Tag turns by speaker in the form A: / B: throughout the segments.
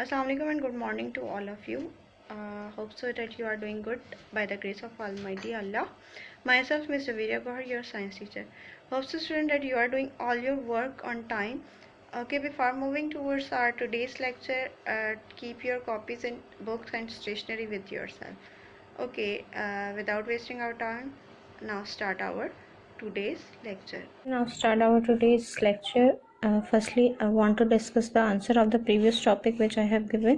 A: Assalamualaikum and good morning to all of you. Hope so that you are doing good by the grace of Almighty Allah. Myself, Mr. Virya Gohar, your science teacher. Hope so, student, that you are doing all your work on time. Okay, before moving towards our today's lecture, keep your copies and books and stationery with yourself. Okay, without wasting our time, now start our today's lecture.
B: Firstly, I want to discuss the answer of the previous topic which I have given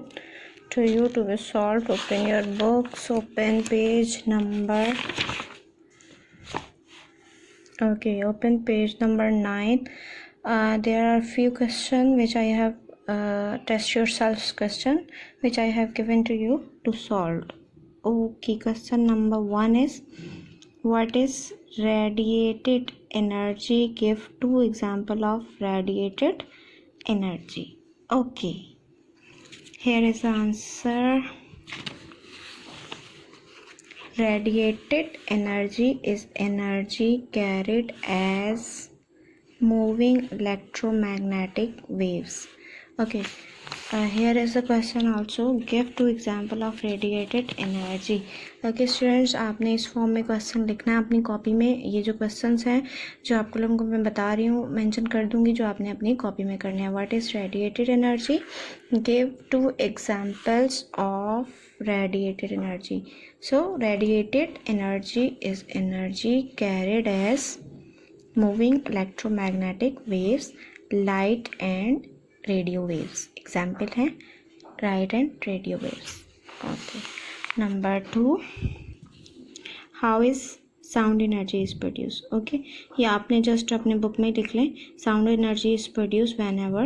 B: to you to be solved. Open your books, open page number 9. There are few questions which I have test yourselves question which I have given to you to solve. Okay, question number 1 is, what is radiated energy? Give 2 example of radiated energy. Okay, here is the answer. Radiated energy is energy carried as moving electromagnetic waves. Okay, here is the question also. Give 2 example of radiated energy. Okay students, आपने इस form में question लिखना है अपनी copy में. ये जो questions हैं जो आप लोगों को मैं बता रही हूँ मेंशन कर दूंगी, जो आपने अपनी कॉपी में करने हैं. What is radiated energy? Give 2 examples of radiated energy. So radiated energy is energy carried as moving electromagnetic waves, light and radio waves. Example है light and radio waves. Okay. Number 2, how is sound energy is produced? Okay, ये आपने just अपने book में लिख लें. Sound energy is produced whenever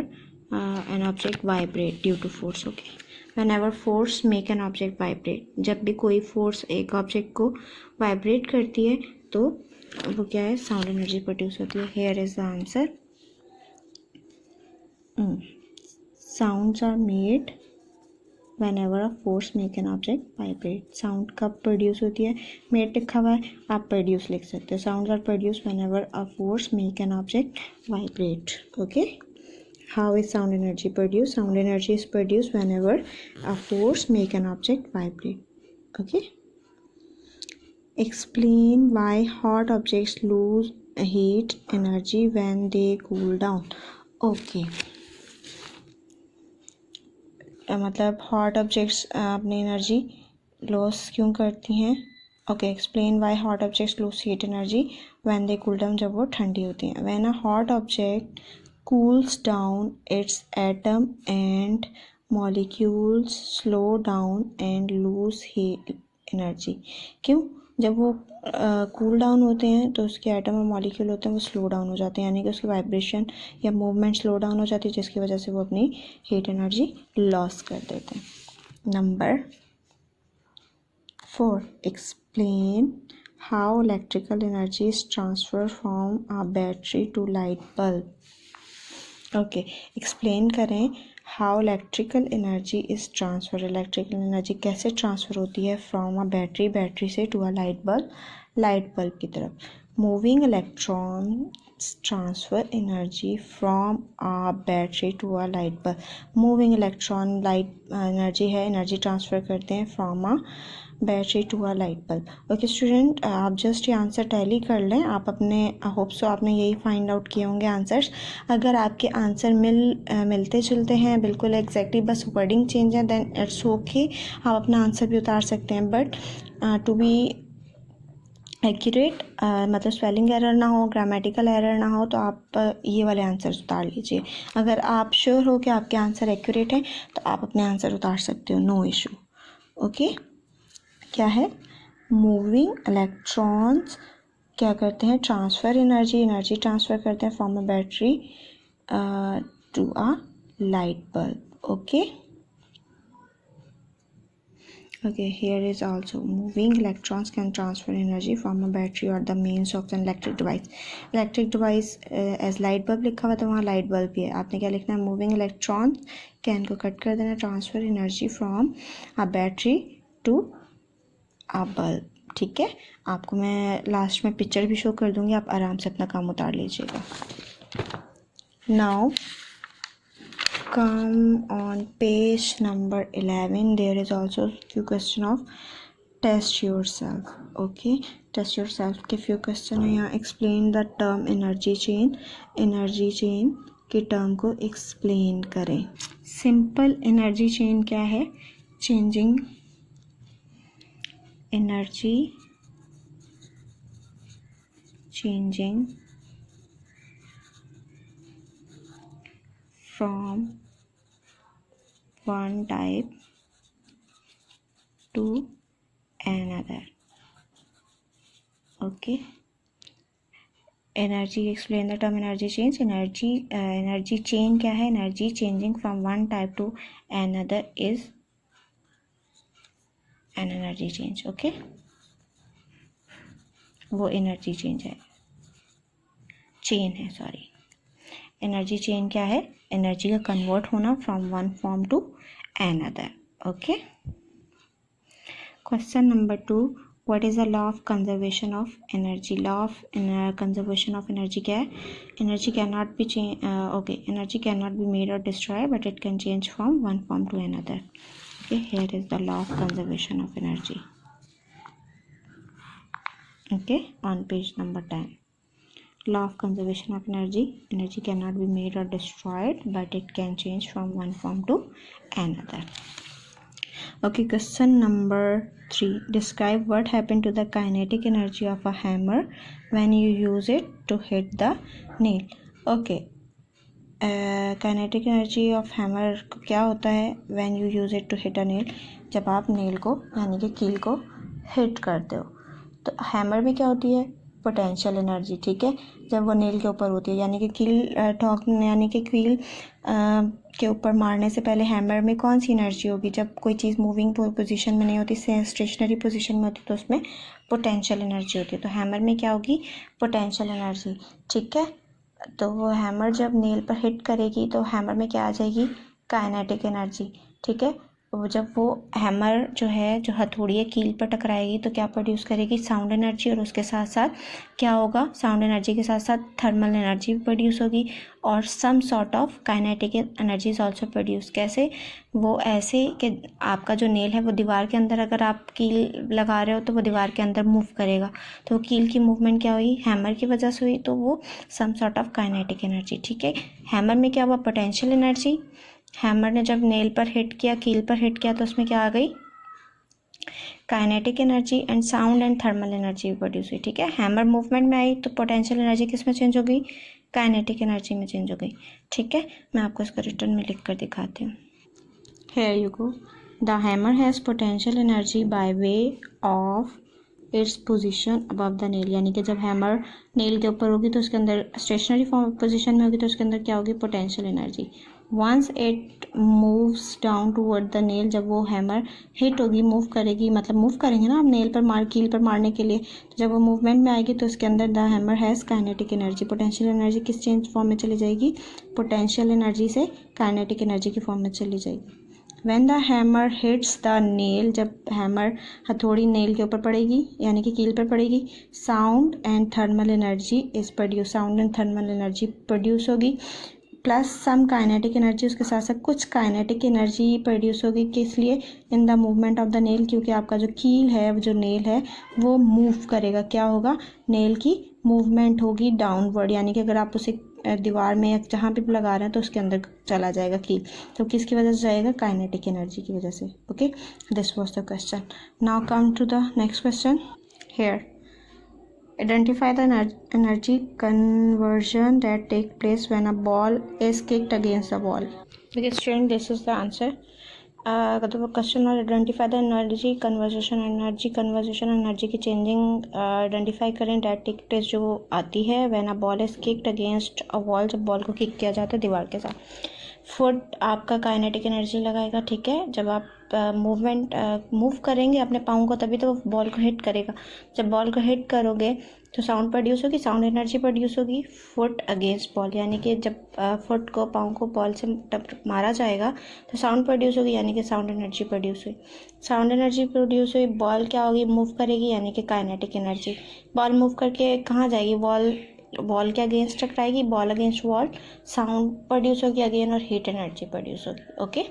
B: an object vibrate due to force. Okay, whenever force make an object vibrate. जब भी कोई force एक object को vibrate करती है तो वो क्या है, साउंड एनर्जी प्रोड्यूस होती है. Here is the answer. Sounds are made whenever a force make an object vibrate. Sound कब प्रोड्यूस होती है? मेड लिखा हुआ है, आप प्रोड्यूस लिख सकते हो. Sounds are produce whenever a force make an object vibrate. Okay, how is sound energy produce? Sound energy is produce whenever a force make an object vibrate. Okay, explain why hot objects lose heat energy when they cool down. Okay, मतलब hot objects अपनी energy loss क्यों करती हैं? Okay, explain why hot objects lose heat energy when they cool down, जब वो ठंडी होती हैं. when a hot object cools down, its atom and molecules slow down and lose heat energy. क्यों? जब वो कूल डाउन होते हैं तो उसके एटम और मॉलिक्यूल होते हैं वो स्लो डाउन हो जाते हैं, यानी कि उसकी वाइब्रेशन या मूवमेंट स्लो डाउन हो जाती है, जिसकी वजह से वो अपनी हीट एनर्जी लॉस कर देते हैं. Number 4, explain how electrical energy is transfer from a battery to light bulb. Okay, explain करें how electrical energy is transfer. Electrical energy कैसे ट्रांसफ़र होती है फ्रॉम अ बैटरी, बैटरी से to a light bulb, light bulb की तरफ. Moving electrons transfer energy from a battery to a light bulb. Moving electron light energy है, energy transfer करते हैं from a battery to a light bulb. Okay student, आप just ये answer tally कर लें. आप अपने होप सो आपने यही फाइंड आउट किए होंगे आंसर्स. अगर आपके आंसर मिलते जुलते हैं बिल्कुल एग्जैक्टली, बस वर्डिंग चेंज है, देन इट्स ओके, आप अपना आंसर भी उतार सकते हैं. बट टू बी एक्यूरेट, मतलब स्पेलिंग एरर ना हो, ग्रामेटिकल एरर ना हो, तो आप ये वाले आंसर उतार लीजिए. अगर आप श्योर हो कि आपके आंसर एक्यूरेट हैं तो आप अपने आंसर उतार सकते हो, नो इशू. ओके, क्या है? मूविंग इलेक्ट्रॉन्स क्या करते हैं? ट्रांसफ़र एनर्जी ट्रांसफ़र करते हैं from a battery to a light bulb. Okay, here is also moving electrons can transfer energy from a battery or the means of an electric device. Electric device as light bulb लिखा हुआ था, वहाँ light bulb भी है. आपने क्या लिखना है? moving electrons can को कट कर देना, transfer energy from a battery to a bulb. ठीक है, आपको मैं लास्ट में पिक्चर भी शो कर दूंगी, आप आराम से अपना काम उतार लीजिएगा. Now come on page number 11. There is also few question of test yourself. Okay, test yourself के few question है यहाँ. Explain the term energy chain. Energy chain के term को explain करें. Simple energy chain क्या है? Changing energy, changing from one type to another. Okay, energy, explain the term energy change. Energy chain क्या है? Energy changing from one type to another is an energy change. Okay, वो energy change है, chain है, sorry. Energy chain क्या है? Energy का convert होना from one form to another. Okay, question number 2. What is the law of conservation of energy? Law of conservation of energy क्या है? Energy can not be energy can not be made और destroy but it can change from one form to another. Okay, here is the law of conservation of energy. Okay, on page number 10. Law of conservation of energy. Energy cannot be made or destroyed but it can change from one form to another. Okay, question number 3. Describe what happened to the kinetic energy of a hammer when you use it to hit the nail. Okay, kinetic energy of hammer क्या होता है? when you use it to hit a nail, जब आप nail को यानी कि कील को हिट करते हो. तो हैमर में क्या होती है? Potential energy. ठीक है, जब वो नेल के ऊपर होती है यानी कि कील ठोकने यानी कि कील के ऊपर मारने से पहले हैमर में कौन सी एनर्जी होगी? जब कोई चीज़ मूविंग पोजीशन में नहीं होती, स्टेशनरी पोजीशन में होती, तो उसमें पोटेंशियल एनर्जी होती है. तो हैमर में क्या होगी? Potential energy. ठीक है, तो वो हैमर जब नेल पर हिट करेगी तो हैमर में क्या आ जाएगी? Kinetic energy. ठीक है, जब वो हैमर जो है, जो हथौड़ी है, कील पर टकराएगी तो क्या प्रोड्यूस करेगी? Sound energy. और उसके साथ साथ क्या होगा? साउंड एनर्जी के साथ साथ थर्मल एनर्जी भी प्रोड्यूस होगी और some sort of kinetic energy is also produce. कैसे? वो ऐसे कि आपका जो नेल है वो दीवार के अंदर, अगर आप कील लगा रहे हो तो वो दीवार के अंदर मूव करेगा, तो कील की मूवमेंट क्या हुई? हैमर की वजह से हुई, तो वो some sort of kinetic energy. ठीक है, हैमर में क्या हुआ? Potential energy. हैमर ने जब नेल पर हिट किया, कील पर हिट किया, तो उसमें क्या आ गई? Kinetic energy. And sound and thermal energy भी प्रोड्यूस हुई. ठीक है, हैमर मूवमेंट में आई तो पोटेंशियल एनर्जी किस में चेंज हो गई? काइनेटिक एनर्जी में चेंज हो गई. ठीक है, मैं आपको इसको रिटर्न में लिख कर दिखाती हूँ. Here you go. The hammer has potential energy by way of its position above the nail. यानी कि जब हैमर नेल के ऊपर होगी तो उसके अंदर स्टेशनरी पोजीशन में होगी तो उसके अंदर क्या होगी? Potential energy. Once it moves down toward the nail, जब वो हैमर हिट होगी, मूव करेगी, मतलब मूव करेंगे ना आप नेल पर कील पर मारने के लिए, तो जब वो मूवमेंट में आएगी तो उसके अंदर the hammer has kinetic energy. Potential energy किस चेंज फॉर्म में चली जाएगी? पोटेंशियल एनर्जी से काइनेटिक एनर्जी की फॉर्म में चली जाएगी. When the hammer hits the nail, जब हैमर हथौड़ी नेल के ऊपर पड़ेगी यानी कि कील पर पड़ेगी, sound and thermal energy is produce. Sound and thermal energy produce होगी प्लस सम काइनेटिक एनर्जी. उसके साथ साथ कुछ काइनेटिक एनर्जी प्रोड्यूस होगी. किस लिए? In the movement of the nail, क्योंकि आपका जो कील है, जो नेल है, वो मूव करेगा. क्या होगा? नेल की मूवमेंट होगी डाउनवर्ड. यानी कि अगर आप उसे दीवार में या जहाँ पे भी लगा रहे हैं तो उसके अंदर चला जाएगा कील. तो किसकी वजह से जाएगा? काइनेटिक एनर्जी की वजह से. Okay, this was the question. Now come to the next question. Here identify the energy conversion that take place when a ball is kicked against the wall. Okay, student, this is the answer. the question was identify the energy conversion energy की changing identify करें that take place जो आती है when a ball is kicked against a wall, जब ball को kick किया जाता है दीवार के साथ. फुट आपका काइनेटिक एनर्जी लगाएगा. ठीक है, जब आप मूव करेंगे अपने पाँव को तभी तो बॉल को हिट करेगा. जब बॉल को हिट करोगे तो साउंड प्रोड्यूस होगी, साउंड एनर्जी प्रोड्यूस होगी. फुट अगेंस्ट बॉल, यानी कि जब फुट को, पाँव को बॉल से मारा जाएगा तो साउंड प्रोड्यूस होगी, यानी कि साउंड एनर्जी प्रोड्यूस हुई. साउंड एनर्जी प्रोड्यूस हुई, बॉल क्या होगी? मूव करेगी, यानी कि काइनेटिक एनर्जी. बॉल मूव करके कहाँ जाएगी? बॉल वॉल के अगेंस्ट टकराएगी, ball against wall, sound produce होगी अगेन और हीट एनर्जी प्रोड्यूस होगी. Okay,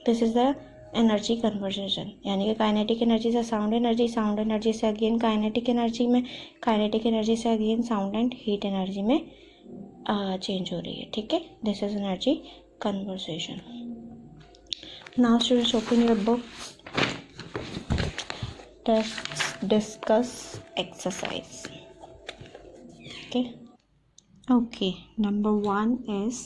B: this is the energy conversation. यानी कि काइनेटिक एनर्जी से साउंड एनर्जी, साउंड एनर्जी से अगेन काइनेटिक एनर्जी में, काइनेटिक एनर्जी से again sound and heat energy में चेंज हो रही है. ठीक है, this is energy conversation. Now students open your book. Let's discuss exercise. Okay, number 1 is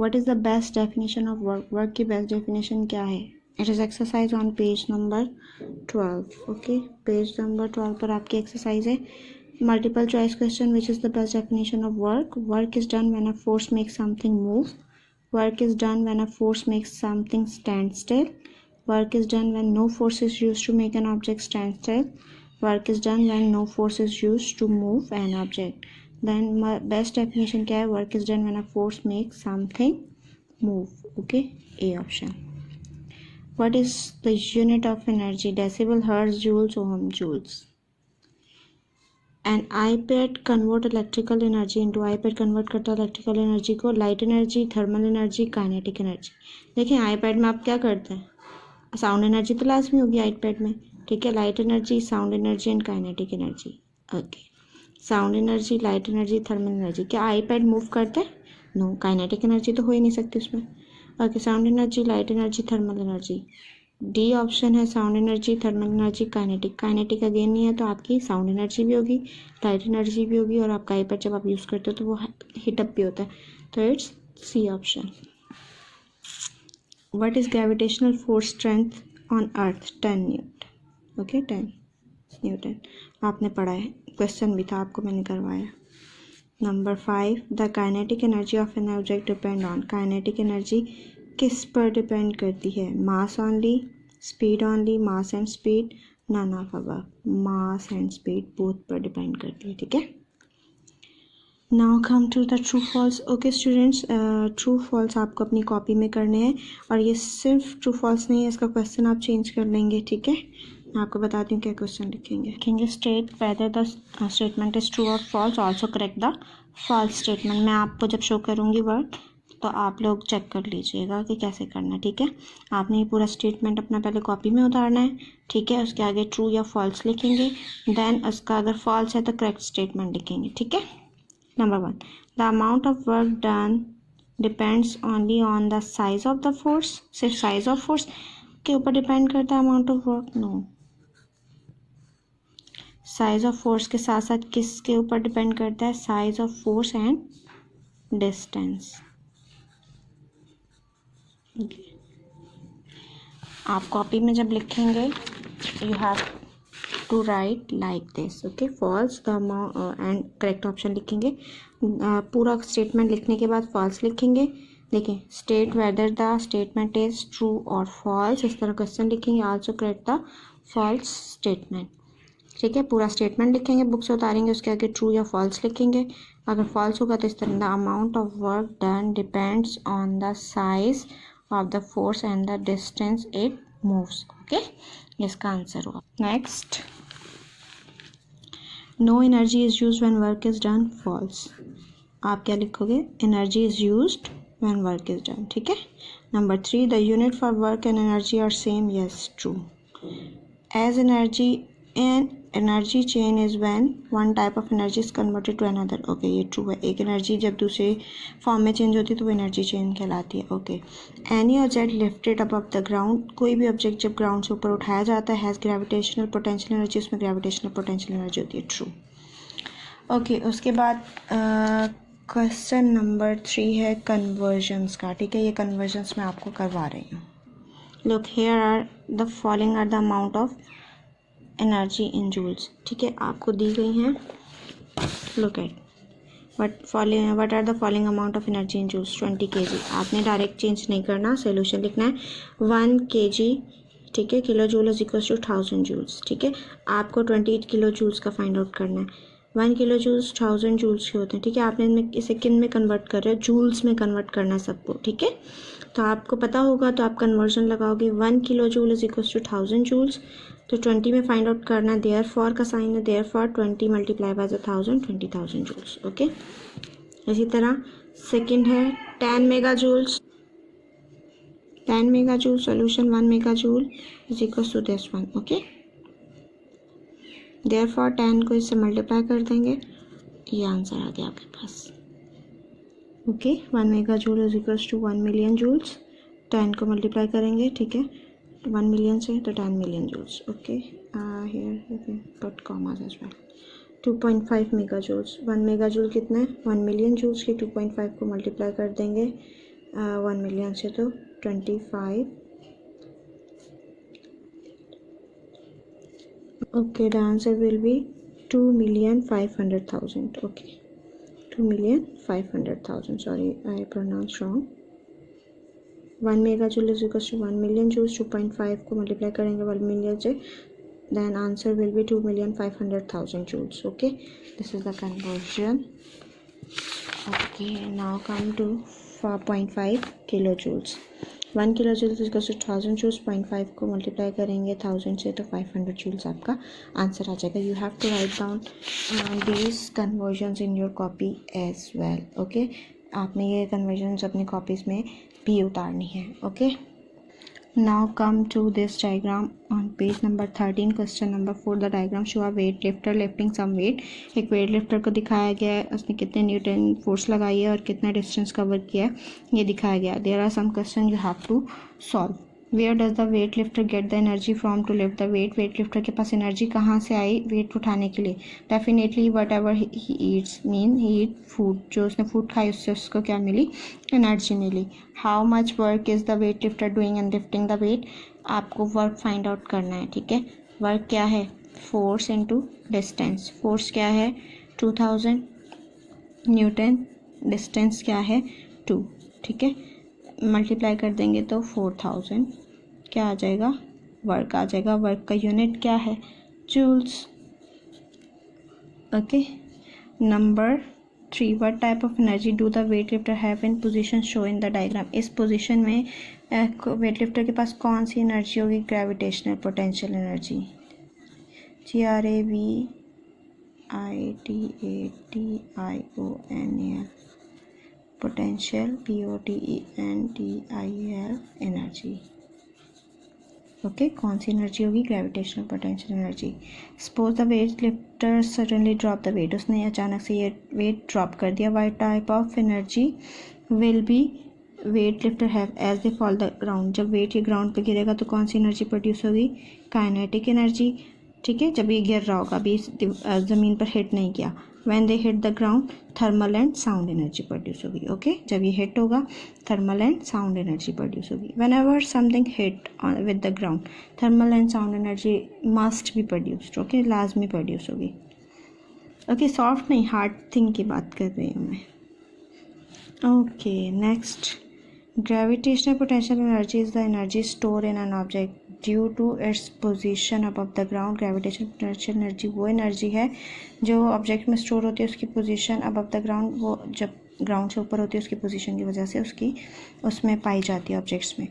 B: what is the best definition of work? Work की best definition क्या है? It is exercise on page number 12. Okay, page number 12 पर आपकी exercise है. Multiple choice question. Which is the best definition of work? Work is done when a force makes something move. Work is done when a force makes something stand still. Work is done when no force is used to make an object stand still. Work is done when no force is used to move an object. Then best definition क्या है? Work is done when a force makes something move. Okay, A option. What is the unit of energy? Decibel, hertz, joules, ohm, joules. An iPad convert electrical energy into iPad convert करता है electrical energy को light energy, thermal energy, kinetic energy. देखिए iPad में आप क्या करते हैं? Sound energy तो लाजमी होगी आईपैड में. ठीक है, light energy, sound energy and kinetic energy. Okay, sound energy, light energy, thermal energy. क्या आईपैड मूव करता है? नो, काइनेटिक एनर्जी तो हो ही नहीं सकती उसमें. Okay, sound energy, light energy, thermal energy. D option है sound energy, thermal energy, kinetic. Kinetic again नहीं है तो आपकी साउंड एनर्जी भी होगी, लाइट एनर्जी भी होगी और आपका आईपैड जब आप यूज़ करते हो तो वो हीटअप भी होता है. तो it's C option. What is gravitational force strength on earth? 10 Newton. Okay, 10 Newton. आपने पढ़ा है, क्वेश्चन भी था, आपको मैंने करवाया. Number 5, the kinetic energy of an object depend on. kinetic energy किस पर डिपेंड करती है? mass only, speed only, mass and speed, none of above. mass and speed both पर डिपेंड करती है. ठीक है, now come to the true false. Okay students, true false आपको अपनी कॉपी में करने हैं और ये सिर्फ ट्रू फॉल्स नहीं है, इसका क्वेश्चन आप चेंज कर लेंगे. ठीक है, मैं आपको बताती हूँ क्या क्वेश्चन लिखेंगे. State whether the statement is true और false, also correct the false statement. मैं आपको जब शो करूँगी वर्ड तो आप लोग चेक कर लीजिएगा कि कैसे करना है. ठीक है, आपने ये पूरा स्टेटमेंट अपना पहले कॉपी में उतारना है. ठीक है, उसके आगे ट्रू या फॉल्स लिखेंगे, देन उसका अगर फॉल्स है तो करेक्ट स्टेटमेंट लिखेंगे. ठीक है, Number 1, the amount of work done depends only on the size of the force. सिर्फ size of force के ऊपर डिपेंड करता है amount of work? No. size of force के साथ साथ किसके ऊपर डिपेंड करता है? size of force and distance. Okay. आप कॉपी में जब लिखेंगे you have to write like this. okay, false the amount and correct option लिखेंगे. पूरा स्टेटमेंट लिखने के बाद false लिखेंगे. देखिए, state whether the statement is true or false, इस तरह क्वेश्चन लिखेंगे. also correct the false statement. ठीक है, पूरा स्टेटमेंट लिखेंगे, बुक से उतारेंगे, उसके आगे ट्रू या फॉल्स लिखेंगे. अगर फॉल्स होगा तो इस तरह the amount of work done depends on the size of the force and the distance it moves. Okay, इसका आंसर हुआ. Next, no energy is use when work is done. False. आप क्या लिखोगे? Energy is used when work is done. ठीक है. Number 3, the unit for work and energy are same. Yes, true. As energy an energy change is when one type of energy is converted to another. Okay, ये true है. एक energy जब दूसरे form में change होती है तो वो एनर्जी चेन कहलाती है. Okay, any object lifted above the ground. कोई भी ऑब्जेक्ट जब ग्राउंड से ऊपर उठाया जाता है हैज़ ग्रेविटेशनल पोटेंशियल एनर्जी. उसमें ग्रेविटेशनल पोटेंशियल एनर्जी होती है. ट्रू. ओके, उसके बाद क्वेश्चन नंबर 3 है कन्वर्जन्स का. ठीक है, ये कन्वर्जन्स मैं आपको करवा रही हूँ. Look, here are the following are the amount of energy in joules. ठीक है, आपको दी गई हैं. Look at what are the following amount of energy in joules. 20 kg. आपने डायरेक्ट चेंज नहीं करना, सोल्यूशन लिखना है. 1 kg. ठीक है, kilo joule is equal to 1000 joules. ठीक है, आपको 28 किलो जूल्स का फाइंड आउट करना है. 1 किलो जूल्स 1000 जूल्स के होते हैं. ठीक है, आपने इसे किन में कन्वर्ट कर रहे हो? जूल्स में कन्वर्ट करना है सबको. ठीक है, तो आपको पता होगा तो आप कन्वर्जन लगाओगे 1 kilo joule is equal to 1000 joules. तो 20 में फाइंड आउट करना है, देयर फॉर का साइन है, therefore 20 multiply by 1000 20,000 joules. Okay, इसी तरह सेकंड है 10 mega joules, 10 mega joule solution 1 mega joule is equal to this one. Okay, therefore 10 को इससे मल्टीप्लाई कर देंगे, ये आंसर आ गया आपके पास। Okay, 1 mega joule is equal to 1 million joules, 10 को मल्टीप्लाई करेंगे, ठीक है, 1 मिलियन से तो 10 million joules. Okay, here you can put commas as well. 2.5 mega joules, 1 mega joule कितना है, 1 मिलियन जूल्स की 2.5 को मल्टीप्लाई कर देंगे 1 मिलियन से तो 25। Okay, the answer will be 2,500,000। Okay, 2,500,000, sorry I pronounced wrong। 1 mega joule is equal to 1 million joules, 2.5 को multiply करेंगे 1 मिलियन से, then answer will be 2,500,000 joules. Okay, this is the conversion. Okay, now come to 4.5 kilo joules. 1 kilo joules is equal to 1000 joules, 0.5 को multiply करेंगे 1000 से तो 500 joules आपका answer आ जाएगा। You have to write down these conversions in your copy as well. Okay, आपने ये conversions अपनी कॉपीज़ में भी उतारनी है। Okay, now come to this diagram on page number 13, question number 4। The diagram show a weight lifter lifting some weight. एक weight lifter को दिखाया गया है, उसने कितने न्यूटन फोर्स लगाई है और कितना डिस्टेंस कवर किया है ये दिखाया गया। There are some question you have to solve. Where does the weight lifter get the energy from to lift the weight. Weight lifter के पास एनर्जी कहाँ से आई वेट उठाने के लिए। Definitely what ever he eats, mean he eat food, जो उसने food खाई उससे उसको क्या मिली, एनर्जी मिली। How much work is the weight lifter doing in lifting the weight. आपको वर्क फाइंड आउट करना है, ठीक है। वर्क क्या है, फोर्स इंटू डिस्टेंस। फोर्स क्या है 2000 न्यूटन, डिस्टेंस क्या है 2, ठीक है, मल्टीप्लाई कर देंगे तो 4000 क्या आ जाएगा, वर्क आ जाएगा। वर्क का यूनिट क्या है, joules. Okay, number 3, what type of energy do the weight lifter have in position show in the diagram. इस पोजीशन में वेट लिफ्टर के पास कौन सी एनर्जी होगी, gravitational potential energy, GRAVITATIONAL, potential POTENTIAL energy. Okay, कौन सी एनर्जी होगी, gravitational potential energy. Suppose the weight lifter suddenly drop the wait, उसने अचानक से ये वेट ड्रॉप कर दिया। What type of energy will be weight lifter have as they fall the ground. जब वेट ये ग्राउंड पे गिरेगा तो कौन सी एनर्जी प्रोड्यूस होगी, काइनेटिक एनर्जी, ठीक है, जब ये गिर रहा होगा, अभी ज़मीन पर हिट नहीं किया। When they hit the ground thermal and sound energy produce होगी। ओके, जब ये हिट होगा thermal and sound energy produce होगी। When ever something hit with the ground thermal and sound energy must be produced. Okay, लाजमी produce होगी। Okay, soft नहीं hard thing की बात कर रही हूँ मैं। Okay, next, gravitational potential energy is the energy stored in an object due to its position above the ground। gravitational potential energy वो एनर्जी है जो ऑब्जेक्ट में स्टोर होती है, उसकी पोजीशन अबव द ग्राउंड, वो जब ग्राउंड से ऊपर होती है उसकी पोजीशन की वजह से उसमें पाई जाती है ऑब्जेक्ट्स में।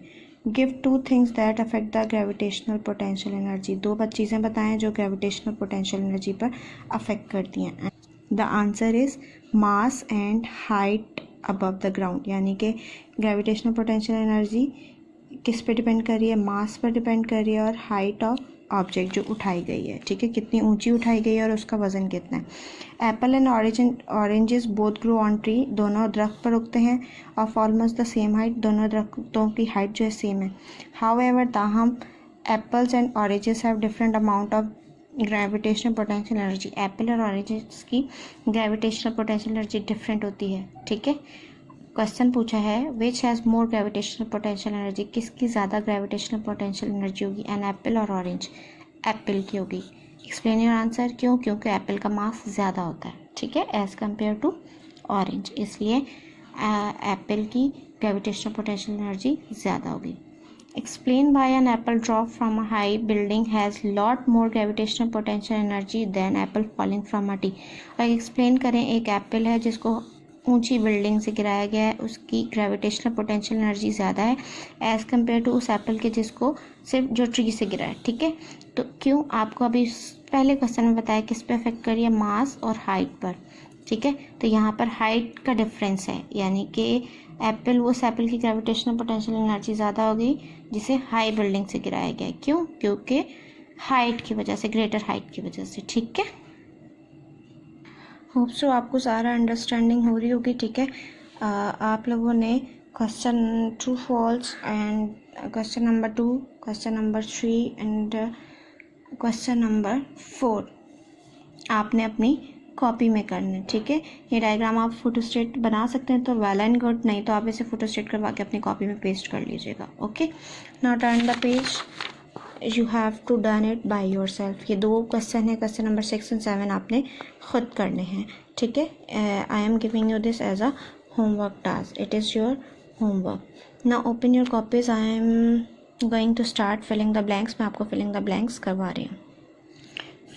B: Give 2 things that affect the gravitational potential energy. 2 चीज़ें बताएं जो ग्रेविटेशनल पोटेंशियल एनर्जी पर अफेक्ट करती हैं। The answer is mass and height above the ground, यानी कि ग्रेविटेशनल पोटेंशियल एनर्जी किस पे डिपेंड कर रही है, मास पर डिपेंड कर रही है और हाइट ऑफ ऑब्जेक्ट जो उठाई गई है, ठीक है, कितनी ऊंची उठाई गई है और उसका वजन कितना है। Apple and oranges both grow on tree, दोनों दरख्त पर उगते हैं, of almost the same height, दोनों दरख्तों की हाइट जो है सेम है। हाउ एवर ताहम apples and oranges have different amount of gravitational potential energy. Apple और ऑरेंजेस की ग्रेविटेशनल पोटेंशियल एनर्जी डिफरेंट होती है, ठीक है। क्वेश्चन पूछा है which has more gravitational potential energy, किसकी ज़्यादा ग्रेविटेशनल पोटेंशियल एनर्जी होगी, एन एप्पल और ऑरेंज, एप्पल की होगी। एक्सप्लेन योर आंसर, क्यों, क्योंकि एप्पल का मास ज़्यादा होता है, ठीक है, एज़ कम्पेयर टू ऑरेंज, इसलिए एप्पल की ग्रेविटेशनल पोटेंशियल एनर्जी ज़्यादा होगी। Explain why an apple drop from a high building has lot more gravitational potential energy than apple falling from a tree। और एक्सप्लेन करें, एक एप्पल है जिसको ऊंची बिल्डिंग से गिराया गया है उसकी ग्रेविटेशनल पोटेंशियल एनर्जी ज़्यादा है एज़ कम्पेयर टू उस एप्पल के जिसको सिर्फ जो ट्री से गिरा है, ठीक है। तो क्यों, आपको अभी पहले क्वेश्चन में बताया किस पे अफेक्ट करिए, मास और हाइट पर, ठीक है। तो यहाँ पर हाइट का डिफरेंस है, यानी कि एप्पल, उस एप्पल की ग्रेविटेशनल पोटेंशियल एनर्जी ज़्यादा हो गई जिसे हाई बिल्डिंग से गिराया गया। क्यों? क्योंकि हाइट की वजह से, ग्रेटर हाइट की वजह से, ठीक है। होप सो आपको सारा अंडरस्टैंडिंग हो रही होगी, ठीक है। आप लोगों ने question true false and question number 2, question number 3 and question number 4 आपने अपनी कॉपी में करना है, ठीक है। ये डायग्राम आप फोटोस्टेट बना सकते हैं तो वेल एंड गुड, नहीं तो आप इसे फोटोस्टेट करवा के अपनी कॉपी में पेस्ट कर लीजिएगा। Okay, now turn the page, you have to done it by yourself. ये 2 क्वेश्चन है, क्वेश्चन नंबर 6 एंड 7 आपने खुद करने हैं, ठीक है। I am giving you this as a homework task, it is your homework. Now open your copies, I am going to start filling the blanks. मैं आपको फिलिंग द ब्लैंक्स करवा रही हूँ।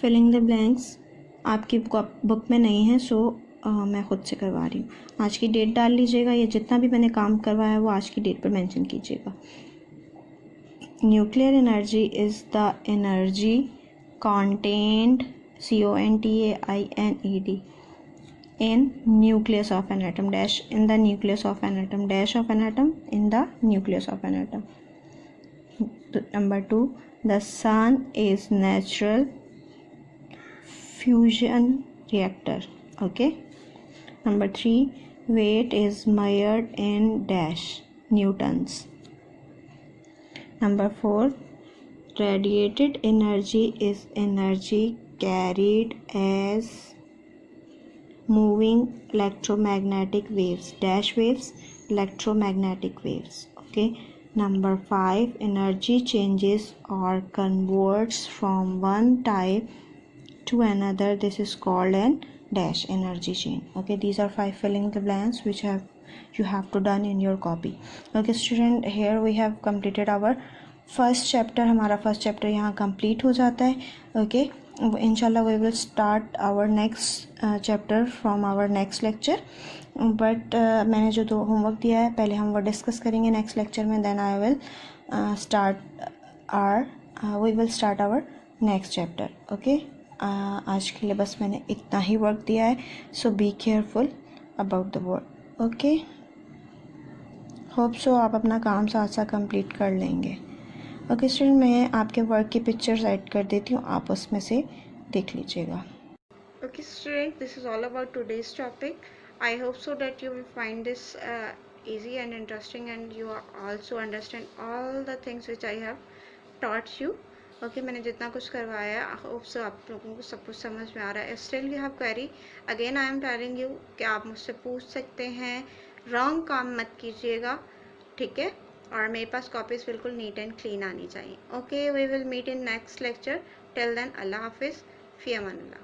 B: फिलिंग द ब्लैंक्स आपकी book में नहीं है, सो मैं खुद से करवा रही हूँ। आज की डेट डाल लीजिएगा, ये जितना भी मैंने काम करवाया है वो आज की डेट पर मेंशन कीजिएगा। Nuclear energy is the energy contained, CONTAINED, in nucleus of an atom, dash in the nucleus of an atom, dash of an atom in the nucleus of an atom. Number 2, the sun is natural fusion reactor. Okay. Number 3, weight is measured in dash newtons. Number 4, radiated energy is energy carried as moving electromagnetic waves, dash waves, electromagnetic waves. Okay. Number 5, energy changes or converts from one type to another, this is called an dash energy chain. Okay, these are 5 filling the blanks which you have to done in your copy. Okay student, here we have completed our first chapter. हमारा first chapter यहाँ complete हो जाता है। Okay, इंशाल्लाह we will start our next chapter from our next lecture, but मैंने जो 2 homework दिया है पहले हम वो डिस्कस करेंगे नेक्स्ट लेक्चर में, then I will we will start our next chapter. Okay, आज के लिए बस मैंने इतना ही वर्क दिया है, so be careful about the work. Okay, hope so आप अपना काम साथ साथ कंप्लीट कर लेंगे। ओके स्टूडेंट, मैं आपके वर्क की पिक्चर्स ऐड कर देती हूँ, आप उसमें से देख लीजिएगा।
A: Okay student, this is all about today's topic. I hope so that you will find this easy and interesting, and you also understand all the things which I have taught you. Okay, मैंने जितना कुछ करवाया है, I hope so आप लोगों को सब कुछ समझ में आ रहा है। Still you have query, again I am telling you कि आप मुझसे पूछ सकते हैं, रॉन्ग काम मत कीजिएगा, ठीक है। और मेरे पास कॉपीज़ बिल्कुल नीट एंड क्लीन आनी चाहिए। Okay, we will meet in next lecture. Till then अल्लाह हाफिज़, फ़ी अमान अल्लाह।